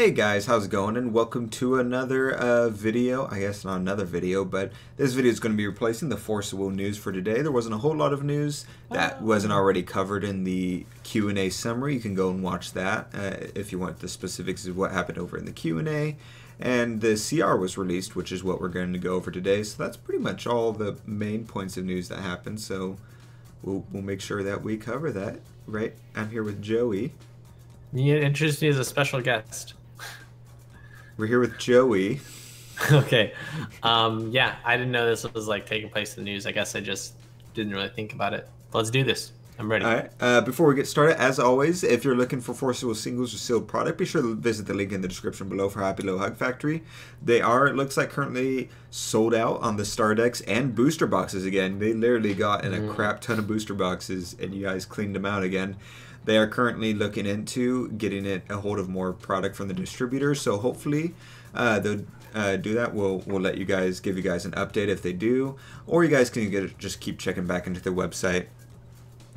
Hey guys, how's it going? And welcome to another video. I guess not another video, but this video is going to be replacing the Force of Will news for today. There wasn't a whole lot of news that wasn't already covered in the Q&A summary. You can go and watch that if you want the specifics of what happened over in the Q&A. And the CR was released, which is what we're going to go over today. So that's pretty much all the main points of news that happened. So we'll make sure that we cover that. Right? I'm here with Joey. You introduced me as a special guest. We're here with Joey. Okay. Yeah, I didn't know this was like taking place in the news. I guess I just didn't really think about it. Let's do this. I'm ready. All right. Before we get started, as always, if you're looking for forcible singles or sealed product, be sure to visit the link in the description below for Happy Little Hug Factory. They are, it looks like, currently sold out on the Star Decks and booster boxes again. They literally got in a crap ton of booster boxes, and you guys cleaned them out again. They are currently looking into getting a hold of more product from the distributors, so hopefully they'll do that. We'll let you guys, give you guys an update if they do, or you guys can just keep checking back into their website.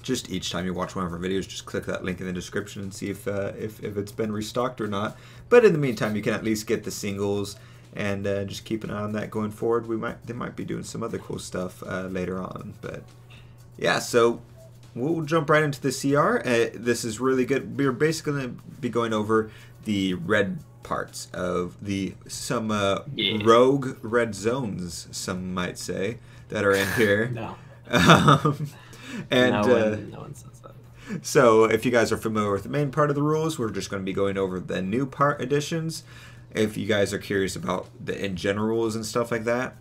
Just each time you watch one of our videos, just click that link in the description and see if it's been restocked or not. But in the meantime, you can at least get the singles and just keep an eye on that going forward. They might be doing some other cool stuff later on, but yeah. So we'll jump right into the CR. This is really good. We're basically going to be going over the red parts of some rogue red zones, some might say, that are in here. No. And no one says that. So if you guys are familiar with the main part of the rules, we're just going to be going over the new part additions. If you guys are curious about the in-general rules and stuff like that,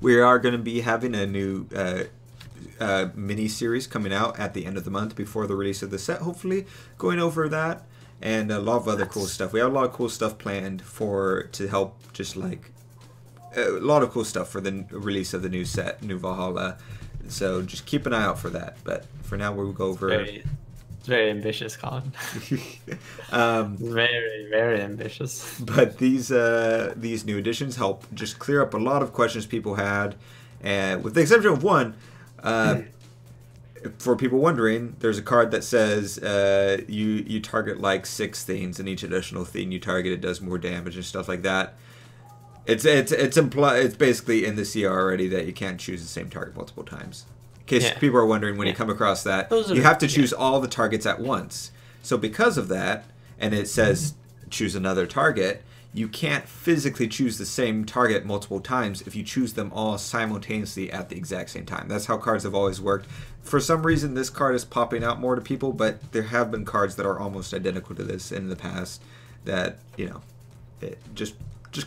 we are going to be having a new mini series coming out at the end of the month before the release of the set, hopefully, going over that and a lot of other cool stuff. We have a lot of cool stuff planned to help, just like a lot of cool stuff for the release of the new set, New Valhalla. So just keep an eye out for that. But for now, we'll go over. It's very ambitious, Colin. Very, very ambitious. But these new additions help just clear up a lot of questions people had, and with the exception of one. For people wondering, there's a card that says you target like 6 things, and each additional thing you target, it does more damage and stuff like that. It's basically in the CR already that you can't choose the same target multiple times. In case people are wondering, when you come across that, you have to choose all the targets at once. So because of that, and it says choose another target, you can't physically choose the same target multiple times if you choose them all simultaneously at the exact same time. That's how cards have always worked. For some reason, this card is popping out more to people, but there have been cards that are almost identical to this in the past that, you know, just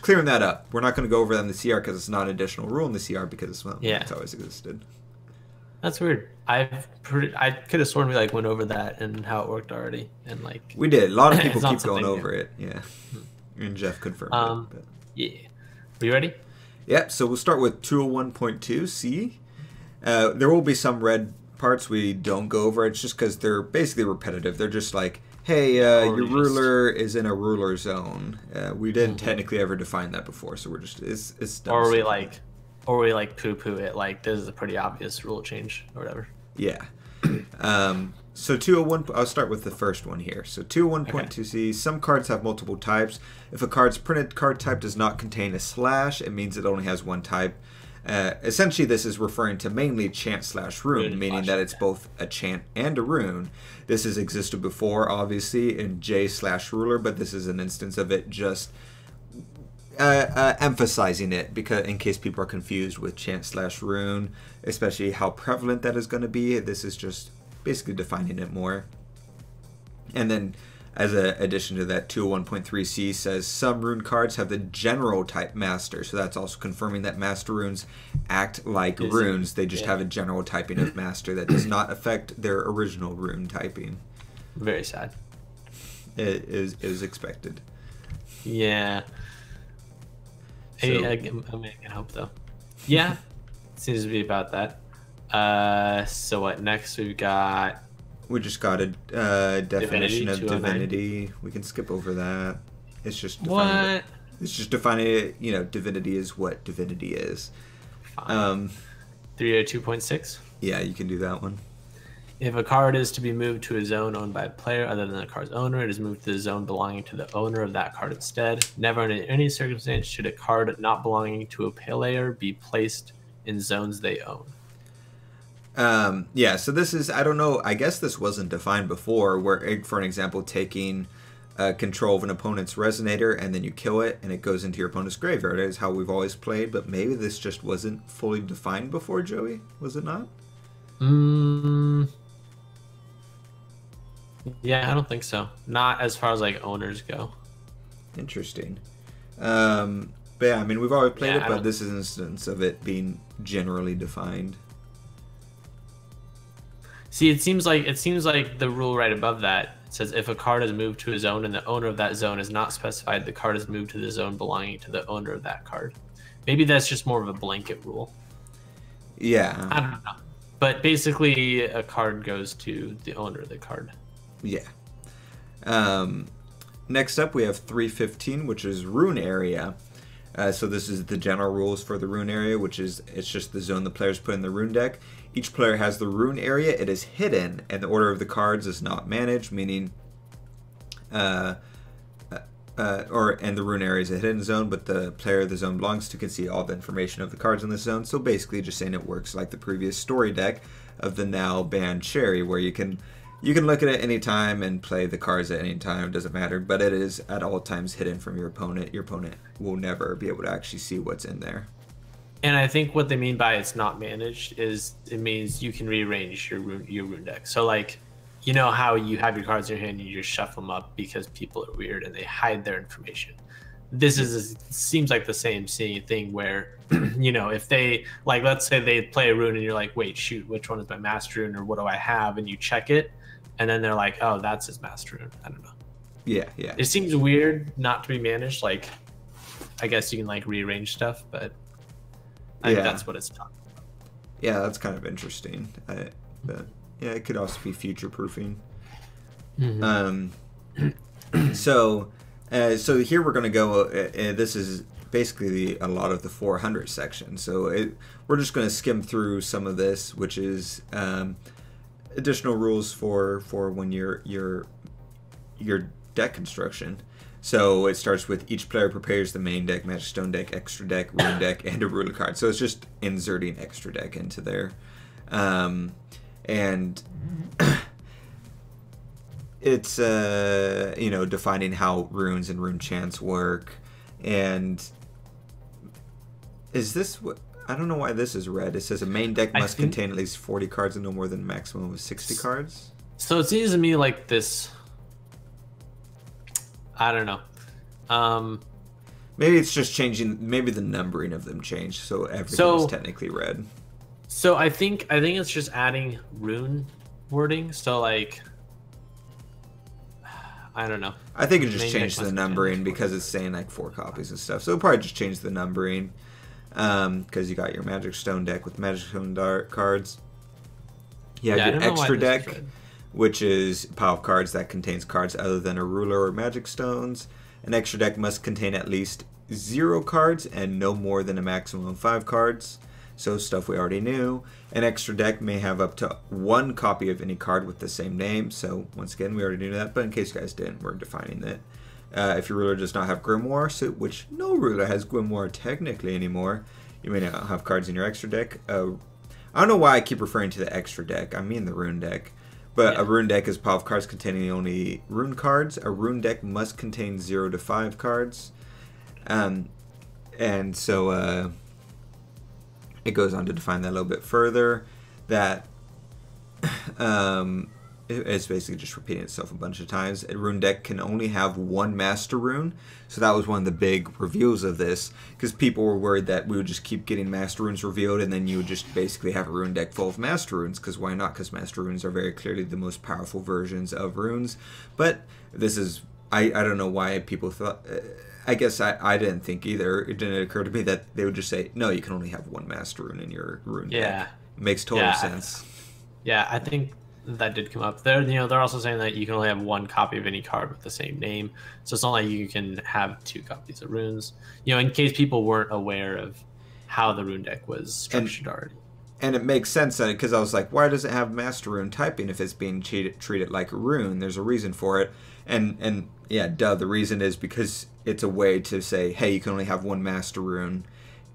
clearing that up. We're not going to go over that in the CR because it's not an additional rule in the CR because, well, it's always existed. That's weird. I could have sworn we like went over that and how it worked already, and like we did. A lot of people keep going over it. Yeah. And Jeff confirmed it. But. Yeah. Are you ready? Yep, so we'll start with 201.2C. There will be some red parts we don't go over. It's just because they're basically repetitive. They're just like, hey, your ruler is in a ruler zone. We didn't technically ever define that before, so we're just, it's dumb. Or we like poo-poo it, like this is a pretty obvious rule change or whatever. Yeah. So 201, I'll start with the first one here. So 201.2C, some cards have multiple types. If a card's printed card type does not contain a slash, it means it only has one type. Essentially, this is referring to mainly chant/rune, meaning that it's both a chant and a rune. This has existed before, obviously, in J/ruler, but this is an instance of it just emphasizing it, because in case people are confused with chant/rune, especially how prevalent that is going to be. This is just basically defining it more. And then as an addition to that, 201.3C says some rune cards have the general type master, so that's also confirming that master runes act like runes. They just have a general typing of master that does not affect their original rune typing. Very sad. It is expected. Yeah. So, I can hope though. Yeah, seems to be about that. So what next? We just got a definition of divinity. We can skip over that. It's just defining it's just defining it. You know, divinity is what divinity is. 302.6. Yeah, you can do that one. If a card is to be moved to a zone owned by a player other than the card's owner, it is moved to the zone belonging to the owner of that card instead. Never in any circumstance should a card not belonging to a player be placed in zones they own. Yeah, so this is, I don't know, I guess this wasn't defined before, where, for an example, taking control of an opponent's resonator and then you kill it and it goes into your opponent's graveyard is how we've always played, but maybe this just wasn't fully defined before, Joey? Was it not? Yeah, I don't think so. Not as far as like owners go. Interesting. But yeah, I mean, we've always played it, but this is an instance of it being generally defined. See, it seems like the rule right above that says if a card is moved to a zone and the owner of that zone is not specified, the card is moved to the zone belonging to the owner of that card. Maybe that's just more of a blanket rule. Yeah. I don't know. But basically, a card goes to the owner of the card. Yeah. Next up, we have 315, which is Rune Area. So this is the general rules for the Rune Area, which is it's just the zone the players put in the Rune deck. Each player has the Rune Area. It is hidden, and the order of the cards is not managed, meaning and the Rune Area is a hidden zone, but the player the zone belongs to can see all the information of the cards in the zone. So basically just saying it works like the previous story deck of the now banned Cherry, where you can look at it any time and play the cards at any time. It doesn't matter, but it is at all times hidden from your opponent. Your opponent will never be able to actually see what's in there. And I think what they mean by it's not managed is it means you can rearrange your rune deck. So like, you know how you have your cards in your hand and you just shuffle them up because people are weird and they hide their information. This seems like the same thing where, you know, if they, like, let's say they play a rune and you're like, wait, shoot, which one is my master rune or what do I have? And you check it. And then they're like, oh, that's his master rune. I don't know. Yeah, yeah. It seems weird not to be managed. Like, I guess you can, like, rearrange stuff, but I think that's what it's talking about. Yeah, that's kind of interesting. But, yeah, it could also be future-proofing. Mm-hmm. So here we're going to go, this is basically a lot of the 400 section. So we're just going to skim through some of this, which is... additional rules for when your deck construction. So it starts with each player prepares the main deck, Magic Stone deck, extra deck, rune deck, and a ruler card. So it's just inserting extra deck into there, and it's you know, defining how runes and rune chants work. And is this what? I don't know why this is red. It says a main deck must contain at least 40 cards and no more than a maximum of 60 cards. So it seems to me like this... I don't know. Maybe it's just changing... Maybe the numbering of them changed, so everything is technically red. So I think it's just adding rune wording. So, like... I don't know. I think it just changed the numbering because it's saying, like, 4 copies and stuff. So it'll probably just change the numbering. Because you got your Magic Stone deck with Magic Stone cards. You have your extra deck, which is a pile of cards that contains cards other than a ruler or Magic Stones. An extra deck must contain at least 0 cards and no more than a maximum of 5 cards. So stuff we already knew. An extra deck may have up to 1 copy of any card with the same name. So once again, we already knew that, but in case you guys didn't, we're defining that. If your ruler does not have Grimoire, which no ruler has Grimoire technically anymore, you may not have cards in your extra deck. I don't know why I keep referring to the extra deck. I mean the rune deck. But a rune deck is a pile of cards containing only rune cards. A rune deck must contain 0 to 5 cards. And so it goes on to define that a little bit further. That... it's basically just repeating itself a bunch of times. A rune deck can only have 1 master rune. So that was one of the big reveals of this, because people were worried that we would just keep getting master runes revealed and then you would just basically have a rune deck full of master runes, because why not? Because master runes are very clearly the most powerful versions of runes. But this is, I don't know why people thought, I guess I didn't think either. It didn't occur to me that they would just say, no, you can only have 1 master rune in your rune deck. It makes total sense. Yeah, I think that did come up. They're also saying that you can only have 1 copy of any card with the same name. So it's not like you can have 2 copies of runes. In case people weren't aware of how the rune deck was structured already. And it makes sense that because I was like, why does it have Master Rune typing if it's being treated like a rune? There's a reason for it. And yeah, the reason is because it's a way to say, hey, you can only have one Master Rune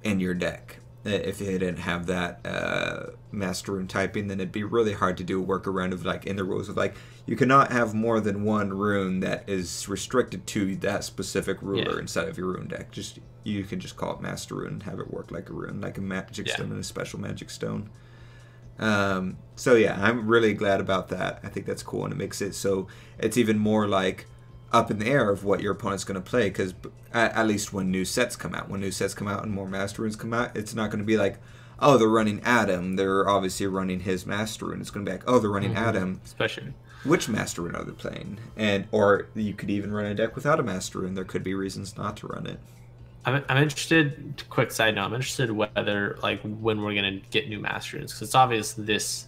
in your deck. If it didn't have that Master Rune typing, then it'd be really hard to do a workaround of like in the rules of like you cannot have more than one rune that is restricted to that specific ruler inside of your rune deck. Just you can just call it Master Rune and have it work like a rune, like a magic stone and a special magic stone. So yeah, I'm really glad about that. I think that's cool, and it makes it so it's even more like up in the air of what your opponent's going to play, because at least when new sets come out, and more Master Runes come out, it's not going to be like, oh, they're running Adam, they're obviously running his Master Rune. It's going to be like, oh, they're running Adam. Especially. Which Master Rune are they playing? Or you could even run a deck without a Master Rune. There could be reasons not to run it. I'm interested, quick side note, I'm interested whether, like, when we're going to get new Master Runes, because it's obvious this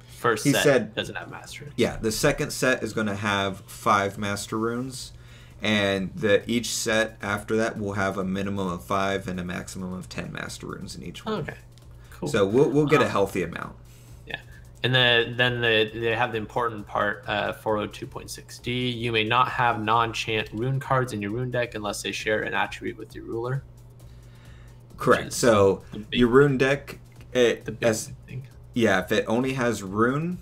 first set doesn't have Master Runes. Yeah, the second set is going to have 5 Master Runes, and each set after that will have a minimum of 5 and a maximum of 10 Master Runes in each one. Okay, cool. So we'll get a healthy amount. Yeah, and then they have the important part, 402.6D. You may not have non-chant rune cards in your rune deck unless they share an attribute with your ruler. Correct. So your rune deck, yeah, if it only has rune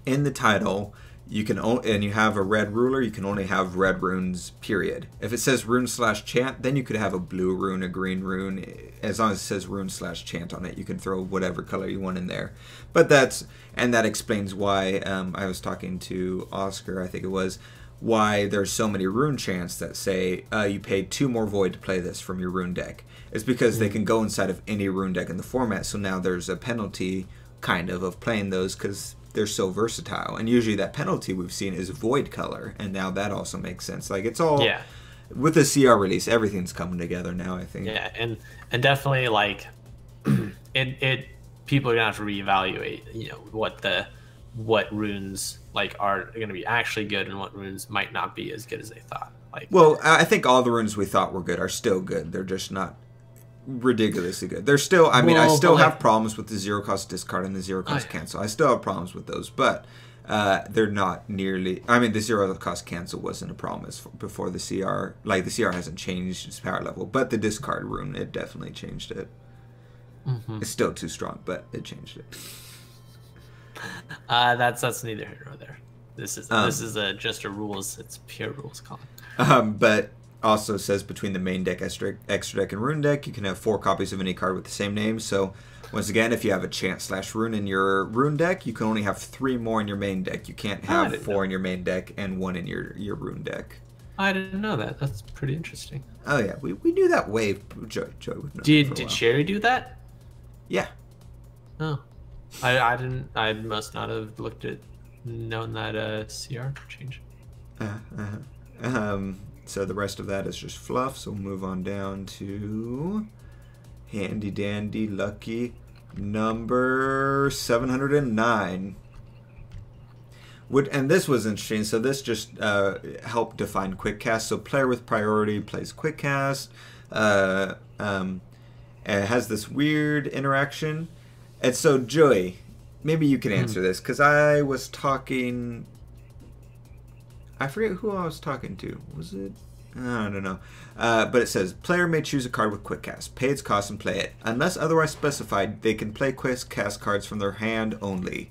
in the title, you can and you have a red ruler, you can only have red runes, period. If it says rune/chant, then you could have a blue rune, a green rune. As long as it says rune/chant on it, you can throw whatever color you want in there. But that explains why I was talking to Oscar, I think it was, why there's so many rune chants that say you paid 2 more void to play this from your rune deck. It's because they can go inside of any rune deck in the format, so now there's a penalty kind of playing those because they're so versatile. And usually that penalty we've seen is void color, and now that also makes sense. Like it's all with the CR release, everything's coming together now, I think. Yeah, and definitely like it people are gonna have to reevaluate, you know, what runes like are going to be actually good and what runes might not be as good as they thought. Like, well, I think all the runes we thought were good are still good. They're just not ridiculously good. They're still, I mean, I still have problems with the 0-cost discard and the 0-cost cancel. I still have problems with those, but they're not nearly, I mean, the 0-cost cancel wasn't a problem before the CR. Like, the CR hasn't changed its power level, but the discard rune, it definitely changed it. It's still too strong, but it changed it. That's neither here nor there. This is just a rules. It's pure rules, Colin. But also says between the main deck, extra deck, and rune deck, you can have 4 copies of any card with the same name. So once again, if you have a chant/rune in your rune deck, you can only have 3 more in your main deck. You can't have 4 in your main deck and 1 in your rune deck. I didn't know that. That's pretty interesting. Oh yeah, we knew that way. Joey would know. Did Sherry do that? Yeah. Oh. I didn't. I must not have known that CR change. So the rest of that is just fluff. So we'll move on down to handy dandy lucky number 709. And this was interesting. So this just helped define quick cast. So player with priority plays quick cast. It has this weird interaction. And so, Joey, maybe you can answer this, because I was talking... I forget who I was talking to. Was it? I don't know. But it says, player may choose a card with quick cast, pay its cost, and play it. Unless otherwise specified, they can play quick cast cards from their hand only.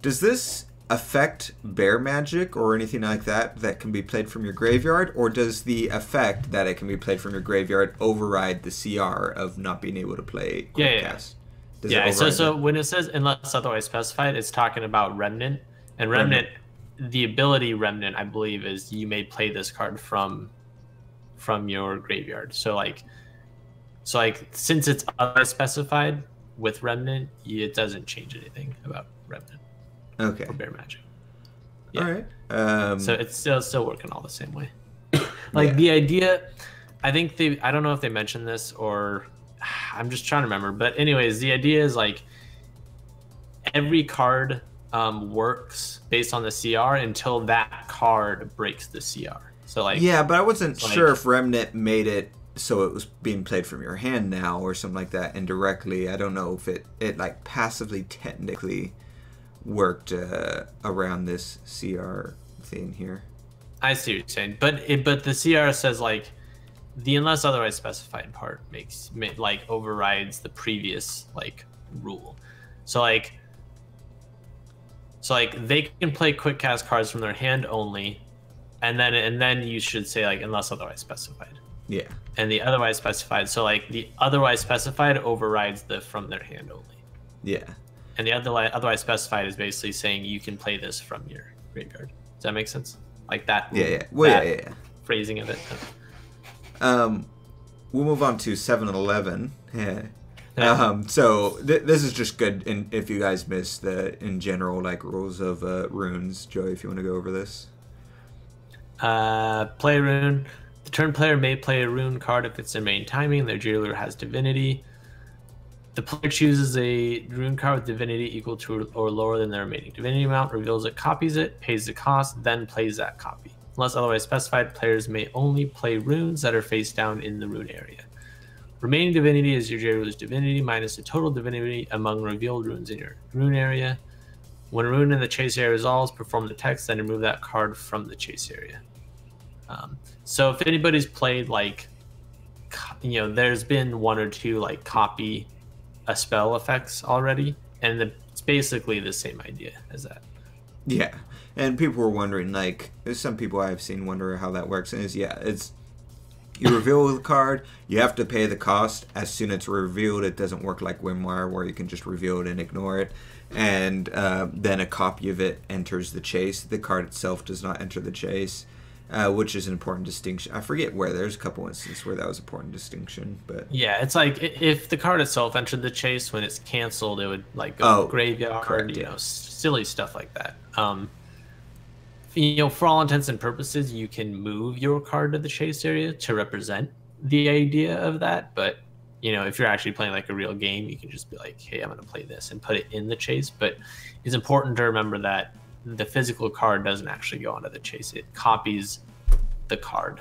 Does this affect bear magic or anything like that can be played from your graveyard? Or does the effect that it can be played from your graveyard override the CR of not being able to play quick cast? So when it says unless otherwise specified, it's talking about Remnant. And Remnant, the ability Remnant, I believe, is you may play this card from your graveyard. So like since it's otherwise specified with Remnant, it doesn't change anything about Remnant. Okay. Or Bear Magic. Yeah. All right. So it's still working all the same way. The idea, I don't know if they mentioned this or I'm just trying to remember, but anyways, the idea is like every card works based on the CR until that card breaks the CR. So like, yeah, but I wasn't sure if Remnant made it so it was being played from your hand now or something like that indirectly. I don't know if it like passively technically worked around this CR thing here. I see what you're saying, but the CR says like the unless otherwise specified part like overrides the previous like rule. So like they can play quick cast cards from their hand only, and then you should say like unless otherwise specified. Yeah. And the otherwise specified, so like the otherwise specified overrides the from their hand only. Yeah. And the otherwise specified is basically saying you can play this from your graveyard. Does that make sense? Like that. Yeah. Well, yeah. Phrasing of it. We'll move on to 7-11. Yeah. So this is just good if you guys missed the in general like rules of runes. Joey, if you want to go over this. Play rune. The turn player may play a rune card if it's in main timing. Their jailer has divinity. The player chooses a rune card with divinity equal to or lower than their remaining divinity amount, reveals it, copies it, pays the cost, then plays that copy. Unless otherwise specified, players may only play runes that are face down in the rune area. Remaining divinity is your jailer's divinity minus the total divinity among revealed runes in your rune area. When a rune in the chase area resolves, perform the text, then remove that card from the chase area. So if anybody's played like, there's been one or two like copy a spell effects already, and it's basically the same idea as that. Yeah, and people were wondering, like, some people I've seen wonder how that works, and it's you reveal the card, you have to pay the cost. As soon as it's revealed, it doesn't work like Wimwire where you can just reveal it and ignore it, and then a copy of it enters the chase. The card itself does not enter the chase. Which is an important distinction. I forget where. There's a couple instances where that was an important distinction, but yeah, it's like if the card itself entered the chase, when it's canceled, it would like go to the graveyard. Correct, silly stuff like that. For all intents and purposes, you can move your card to the chase area to represent the idea of that. But if you're actually playing like a real game, you can just be like, hey, I'm going to play this and put it in the chase. But it's important to remember that the physical card doesn't actually go onto the chase. It copies the card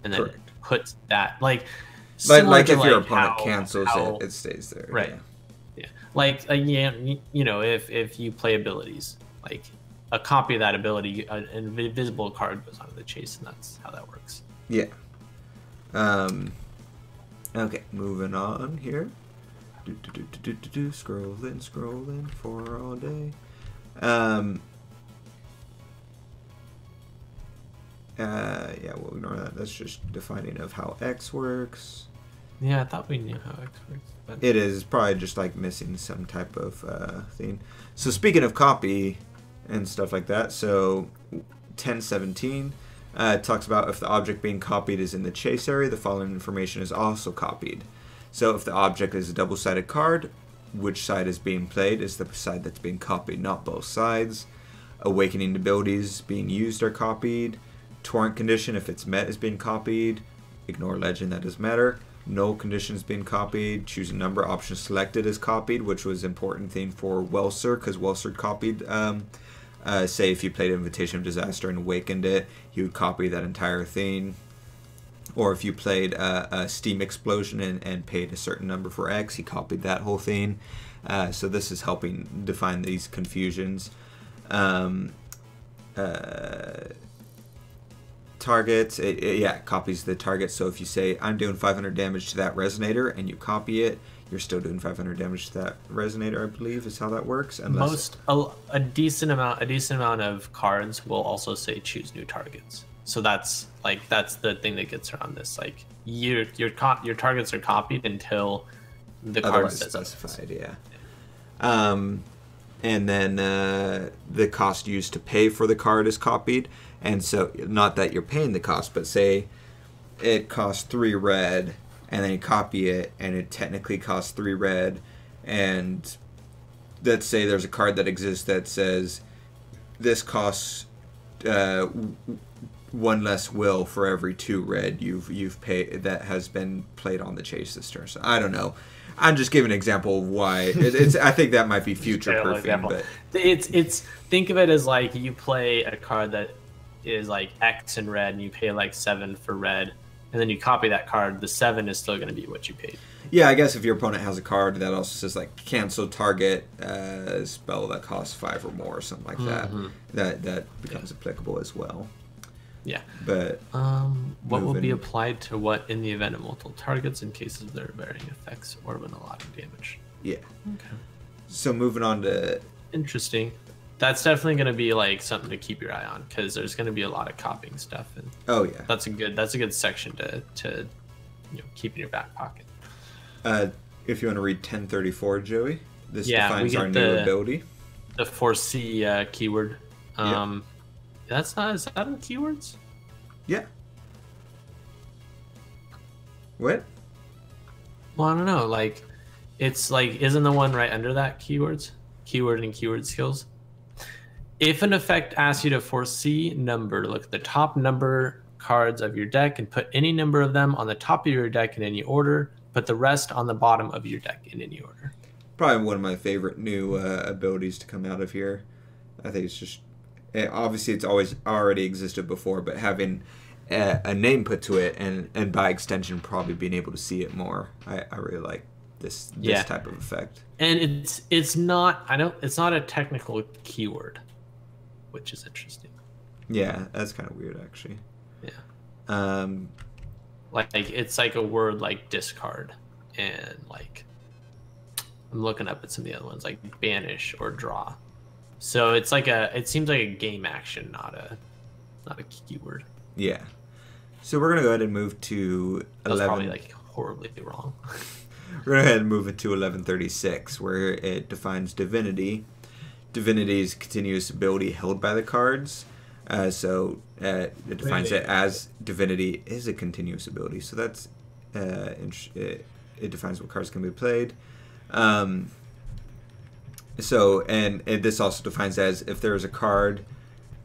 and then puts that like if your opponent cancels it stays there. Right. Yeah. Like if you play abilities, like a copy of that ability, an invisible card goes onto the chase, and that's how that works. Yeah. Okay, moving on here. Scrolling for all day. Yeah, we'll ignore that. That's just defining of how X works. Yeah, I thought we knew how X works. But it is probably just like missing some type of thing. So speaking of copy and stuff like that, so 1017 talks about if the object being copied is in the chase area, the following information is also copied. So if the object is a double-sided card, which side is being played is the side that's being copied, not both sides. Awakening abilities being used are copied. Torrent condition, if it's met, is being copied. Ignore legend, that doesn't matter. Null condition is being copied. Choose a number, option selected is copied, which was an important thing for Welser, because Welser copied, say if you played Invitation of Disaster and awakened it, he would copy that entire thing. Or if you played a Steam Explosion and paid a certain number for X, he copied that whole thing. So this is helping define these confusions. Targets, it copies the target. So if you say I'm doing 500 damage to that resonator and you copy it, you're still doing 500 damage to that resonator, I believe is how that works. Unless a decent amount of cards will also say choose new targets. So that's the thing that gets around this. Like your targets are copied until the card says specified. Yeah. And then the cost used to pay for the card is copied. And so, not that you're paying the cost, but say it costs 3 red, and then you copy it, and it technically costs 3 red, and let's say there's a card that exists that says this costs 1 less will for every 2 red you've paid that has been played on the chase this turn. So I don't know. I'm just giving an example of why it's. I think that might be future proofing, but it's think of it as like you play a card that is like X in red, and you pay like 7 for red, and then you copy that card, the 7 is still going to be what you paid. Yeah, I guess if your opponent has a card that also says like cancel target spell that costs 5 or more or something like that becomes applicable as well. Yeah. But what will be applied to what in the event of multiple targets in cases of their varying effects or when allotting damage? Yeah. Okay. So moving on to interesting. That's definitely going to be like something to keep your eye on because there's going to be a lot of copying stuff, and that's a good section to keep in your back pocket. If you want to read 1034, Joey, this defines our new ability. The foresee keyword. That's not, is that in keywords? Yeah. What? Well, I don't know. Like, it's like, isn't the one right under that keywords? Keyword and keyword skills. If an effect asks you to foresee number, look at the top number cards of your deck and put any number of them on the top of your deck in any order. Put the rest on the bottom of your deck in any order. Probably one of my favorite new abilities to come out of here. I think it's just... obviously, it's always already existed before, but having a name put to it and by extension probably being able to see it more, I really like this type of effect. And it's not a technical keyword, which is interesting. Yeah, that's kind of weird actually. Yeah. Like it's like a word like discard, and like I'm looking up at some of the other ones like banish or draw. So it's like it seems like a game action, not a keyword. Yeah. So we're gonna go ahead and move to 11. That's probably like horribly wrong. We're gonna go ahead and move it to 1136, where it defines divinity. Divinity is continuous ability held by the cards. So it defines it as divinity is a continuous ability. So that's it defines what cards can be played. So this also defines as if there is a card,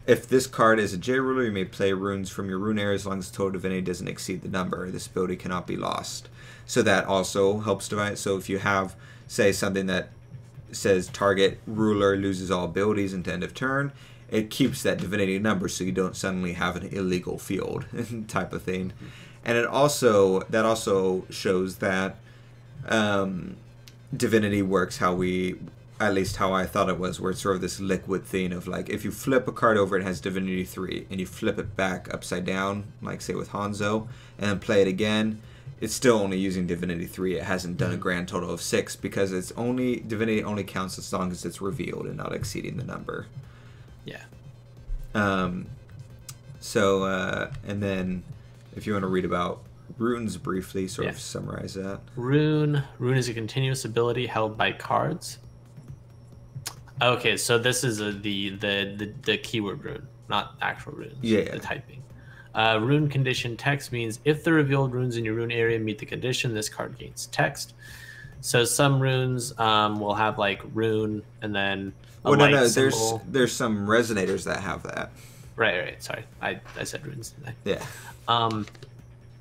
if this card is a J ruler, you may play runes from your rune area as long as the total divinity doesn't exceed the number. This ability cannot be lost. So that also helps divide. So if you have, say, something that says target ruler loses all abilities until end of turn, it keeps that divinity number so you don't suddenly have an illegal field type of thing. And that also shows that divinity works at least how I thought it was, where it's sort of this liquid thing of like, if you flip a card over, it has divinity 3, and you flip it back upside down, like say with Hanzo, and then play it again, it's still only using divinity 3. It hasn't done a grand total of 6 because divinity only counts as long as it's revealed and not exceeding the number. Yeah. And then if you want to read about runes briefly, sort of summarize that. Rune is a continuous ability held by cards. Okay, so this is the keyword rune, not actual runes. Yeah. The typing. Rune condition text means if the revealed runes in your rune area meet the condition, this card gains text. So some runes will have like rune and then symbol. There's some resonators that have that. Right. Sorry, I said runes. Yeah.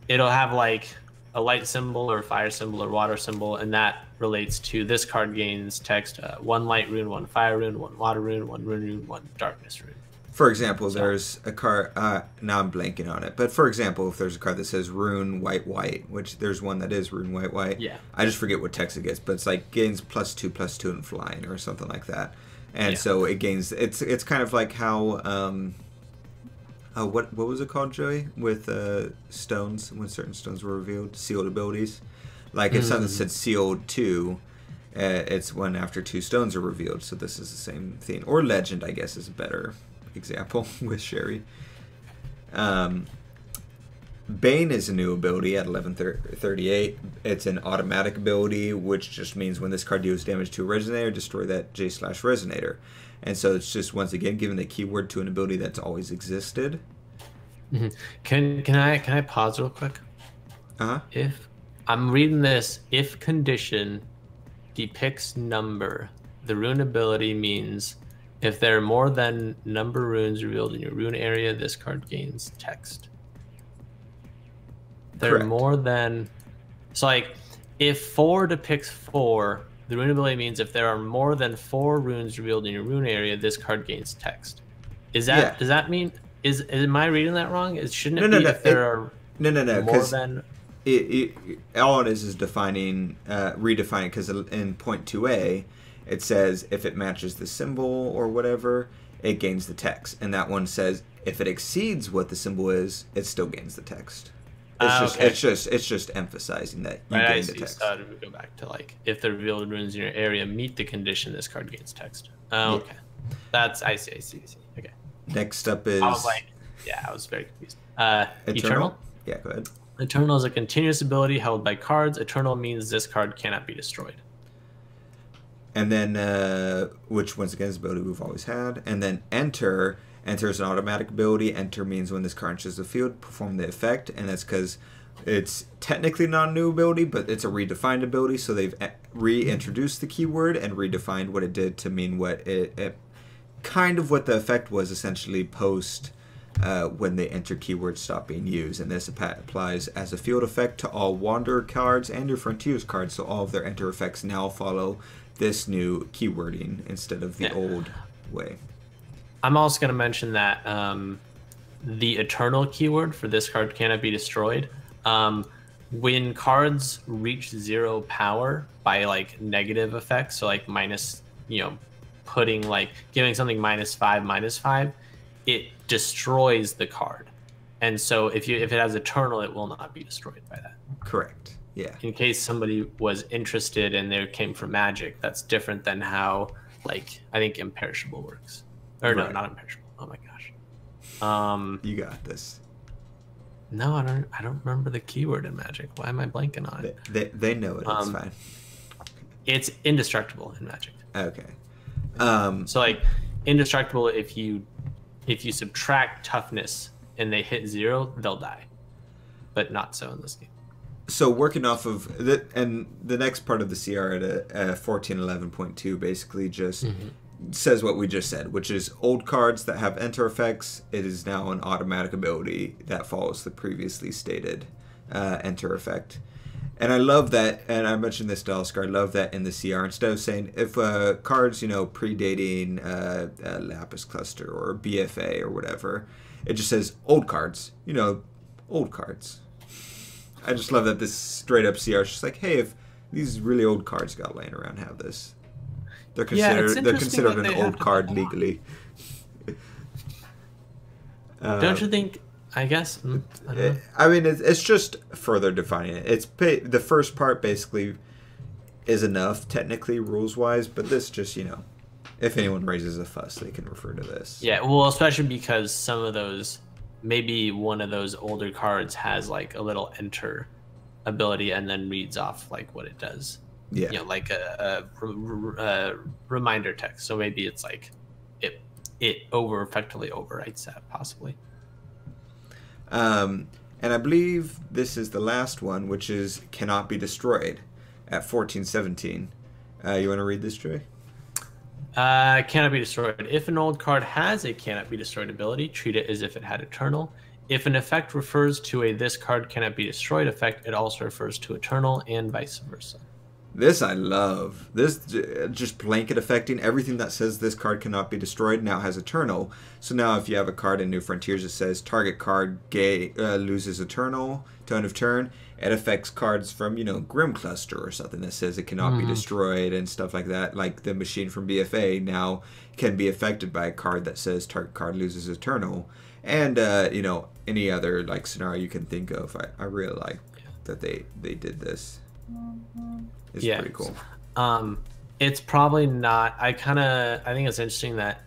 It'll have like a light symbol or fire symbol or water symbol, and that relates to this card gains text: 1 light rune, 1 fire rune, 1 water rune, 1 rune, 1 darkness rune. For example, there's a card, now I'm blanking on it, but for example, if there's a card that says rune white white, which there's one that is rune white white. Yeah. I just forget what text it gets, but it's like gains +2/+2 in flying or something like that. And so it gains, it's kind of like how, what was it called, Joey? With stones, when certain stones were revealed, sealed abilities. Like if something said sealed 2, it's when after 2 stones are revealed. So this is the same thing. Or legend, I guess, is a better example with Sherry. Bane is a new ability at 1138. It's an automatic ability, which just means when this card deals damage to a resonator, destroy that J/resonator. And so it's just, once again, giving the keyword to an ability that's always existed. Can I pause real quick? If I'm reading this, if condition depicts number, the rune ability means if there are more than number runes revealed in your rune area, this card gains text. There are more than, so like if 4 depicts 4, the rune ability means if there are more than 4 runes revealed in your rune area, this card gains text. Is that does that mean am I reading that wrong? Shouldn't it be if there are No, more than. All it is defining, redefining, because in point 2a, it says if it matches the symbol or whatever, it gains the text. And that one says if it exceeds what the symbol is, it still gains the text. It's just emphasizing that you gain the text. So we go back to like if the revealed runes in your area meet the condition, this card gains text. Okay, that's I see. Okay. Next up is. I was like, I was very confused. Eternal. Yeah, go ahead. Eternal is a continuous ability held by cards. Eternal means this card cannot be destroyed. And then, which once again is an ability we've always had. And then Enter. Enter is an automatic ability. Enter means when this card enters the field, perform the effect. And that's because it's technically not a new ability, but it's a redefined ability. So they've reintroduced the keyword and redefined what it did to mean what it kind of what the effect was essentially post when the enter keyword stopped being used. And this applies as a field effect to all Wanderer cards and your Frontiers cards. So all of their enter effects now follow this new keywording instead of the old way. I'm also going to mention that the Eternal keyword for this card cannot be destroyed. When cards reach 0 power by like negative effects, so like minus, putting like giving something -5/-5, it destroys the card. And so if it has Eternal, it will not be destroyed by that. Correct. Yeah. In case somebody was interested and they came from Magic, that's different than how like I think Imperishable works. Or no, not Imperishable. Oh my gosh. You got this. No, I don't remember the keyword in Magic. Why am I blanking on it? They know it. It's fine. It's indestructible in Magic. Okay. So like indestructible, if you subtract toughness and they hit 0, they'll die. But not so in this game. So working off of and the next part of the CR at 1411.2 basically just says what we just said, which is old cards that have enter effects, it is now an automatic ability that follows the previously stated enter effect. And I love that, and I mentioned this to Oscar, I love that in the CR, instead of saying if cards, predating Lapis Cluster or BFA or whatever, it just says old cards, old cards. I just love that this straight up CR is just like, hey, if these really old cards got laying around have this. They're considered an old card legally. Don't you think? I guess. I mean, it's just further defining it. It's the first part basically is enough technically rules wise, but this just if anyone raises a fuss, they can refer to this. Yeah, well, especially because some of those, maybe one of those older cards has like a little enter ability and then reads off like what it does. Yeah. Like a reminder text. So maybe it's like it effectively overwrites that possibly. And I believe this is the last one, which is cannot be destroyed at 1417. You want to read this, Trey? Cannot be destroyed. If an old card has a cannot be destroyed ability, treat it as if it had Eternal. If an effect refers to a this card cannot be destroyed effect, it also refers to Eternal and vice versa. This I love. This just blanket affecting everything that says this card cannot be destroyed now has Eternal. So now if you have a card in New Frontiers that says target card loses Eternal to end of turn, it affects cards from, Grim Cluster or something that says it cannot be destroyed and stuff like that. Like the machine from BFA now can be affected by a card that says target card loses Eternal. And, any other like scenario you can think of. I really like that they did this. It's pretty cool. It's probably not. I think it's interesting that.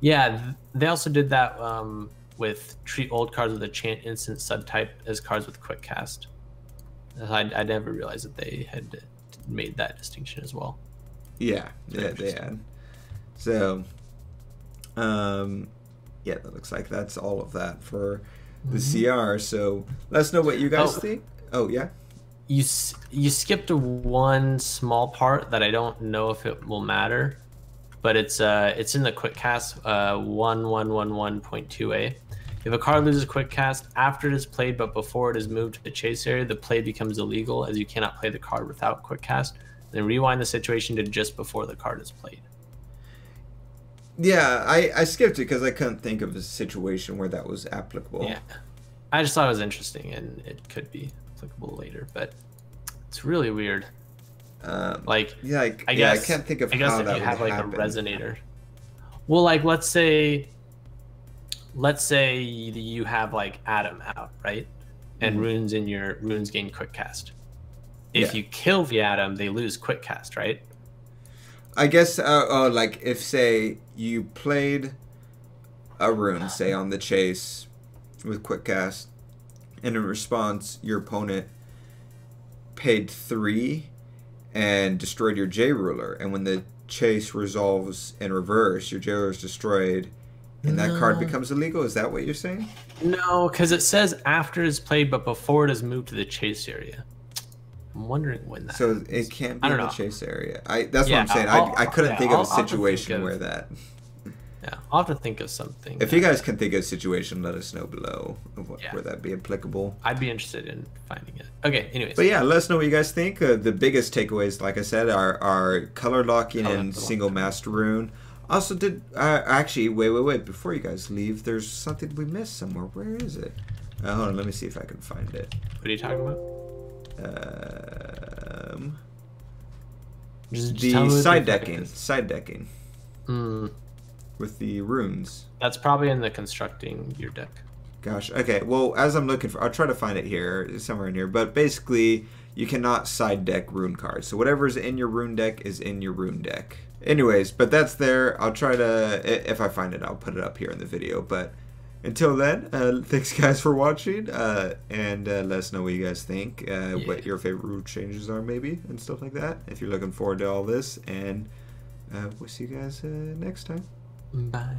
They also did that with treat old cards with a chant instant subtype as cards with quick cast. I never realized that they had made that distinction as well. Yeah, they had. So, that looks like that's all of that for the CR. So let us know what you guys think. Oh yeah. You skipped one small part that I don't know if it will matter, but it's in the quick cast 1111.2a. If a card loses quick cast after it is played but before it is moved to the chase area, the play becomes illegal as you cannot play the card without quick cast. Then rewind the situation to just before the card is played. Yeah, I skipped it because I couldn't think of a situation where that was applicable. Yeah. I just thought it was interesting, and it could be applicable later, but it's really weird. Like, I guess I can't think of how that would have like happen. a resonator. Well, like let's say you have like Adam out, right? And runes gain quick cast. If you kill the Adam, they lose quick cast, right? I guess like if say you played a rune, say on the chase with quick cast, and in response your opponent paid 3 and destroyed your J ruler, and when the chase resolves in reverse, your J ruler is destroyed, and that card becomes illegal. Is that what you're saying? No, because it says after it's played, but before it is moved to the chase area. I'm wondering when that. So happens. it can't be in the chase area. That's what I'm saying. I couldn't think of a situation where that. Yeah, I'll have to think of something. If you guys can think of a situation, let us know below of where that'd be applicable. I'd be interested in finding it. Okay, anyways. But yeah, let us know what you guys think. The biggest takeaways, like I said, are color locking and single master rune. Also, actually, wait. Before you guys leave, there's something we missed somewhere. Where is it? Hold on, let me see if I can find it. What are you talking about? The side decking. With the runes. That's probably in the constructing your deck. Gosh, okay. Well, as I'm looking for, I'll try to find it here, somewhere in here. But basically, you cannot side deck rune cards. So whatever's in your rune deck is in your rune deck. Anyways, but that's there. I'll try to, if I find it, I'll put it up here in the video. But until then, thanks guys for watching, and let us know what you guys think, what your favorite rule changes are maybe, and stuff like that, if you're looking forward to all this, and we'll see you guys next time. Bye.